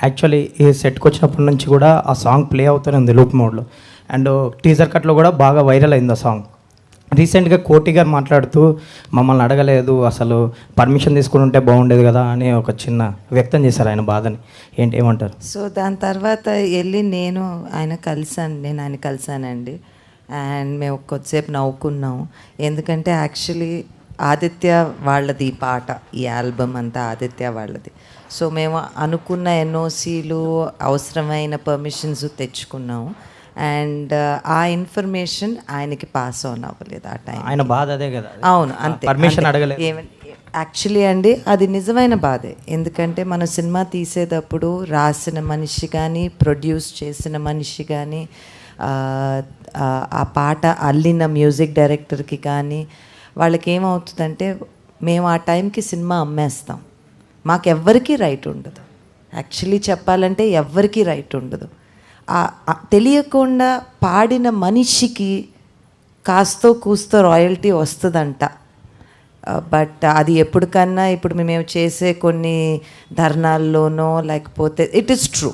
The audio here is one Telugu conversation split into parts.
యాక్చువల్లీ ఈ సెట్కి వచ్చినప్పటి నుంచి కూడా ఆ సాంగ్ ప్లే అవుతూనే ఉంది లూప్ మోడ్లో. అండ్ టీజర్ కట్లో కూడా బాగా వైరల్ అయింది ఆ సాంగ్. రీసెంట్గా కోటి గారు మాట్లాడుతూ మమ్మల్ని అడగలేదు, అసలు పర్మిషన్ తీసుకుని ఉంటే బాగుండేది కదా అని ఒక చిన్న వ్యక్తం చేశారు ఆయన బాధని. ఏమంటారు? సో దాని తర్వాత వెళ్ళి నేను ఆయన కలిసానండి. అండ్ మేము కొద్దిసేపు నవ్వుకున్నాం. ఎందుకంటే యాక్చువల్లీ ఆదిత్య వాళ్ళది ఈ పాట, ఈ ఆల్బమ్ అంతా ఆదిత్య వాళ్ళది. సో మేము అనుకున్న ఎన్ఓసీలు, అవసరమైన పర్మిషన్స్ తెచ్చుకున్నాము. అండ్ ఆ ఇన్ఫర్మేషన్ ఆయనకి పాస్ ఆన్ అవ్వలేదు ఆ టైం. ఆయన బాధ అదే కదా. అవును, అంతే. పర్మిషన్ అడగలేదు. యాక్చువల్లీ అండి అది నిజమైన బాధే. ఎందుకంటే మనం సినిమా తీసేటప్పుడు రాసిన మనిషి కానీ, ప్రొడ్యూస్ చేసిన మనిషి కానీ, ఆ పాట అల్లిన మ్యూజిక్ డైరెక్టర్కి కానీ వాళ్ళకి ఏమవుతుందంటే, మేము ఆ టైంకి సినిమా అమ్మేస్తాం, మాకెవ్వరికీ రైట్ ఉండదు. యాక్చువల్లీ చెప్పాలంటే ఎవ్వరికీ రైట్ ఉండదు. తెలియకుండా పాడిన మనిషికి కాస్తో కూస్తో రాయల్టీ వస్తుందంట. బట్ అది ఎప్పటికన్నా ఇప్పుడు మేము చేసే కొన్ని ధర్నాల్లోనో లేకపోతే ఇట్ ఈస్ ట్రూ,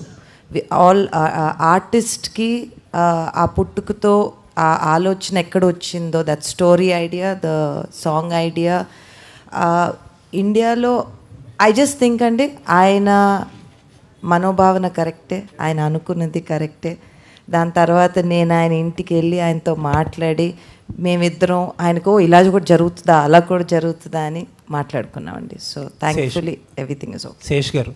ఆల్ ఆర్టిస్ట్కి ఆ పుట్టుకతో ఆ ఆలోచన ఎక్కడ వచ్చిందో, that story idea, the song idea ఇండియాలో ఐ జస్ట్ థింక్ అండి, ఆయన మనోభావన కరెక్టే, ఆయన అనుకున్నది కరెక్టే. దాని తర్వాత నేను ఆయన ఇంటికి వెళ్ళి ఆయనతో మాట్లాడి మేమిద్దరం ఆయనకు ఇలా కూడా జరుగుతుందా, అలా కూడా జరుగుతుందా అని మాట్లాడుకున్నామండి. So thankfully everything is okay. Shesh గారు,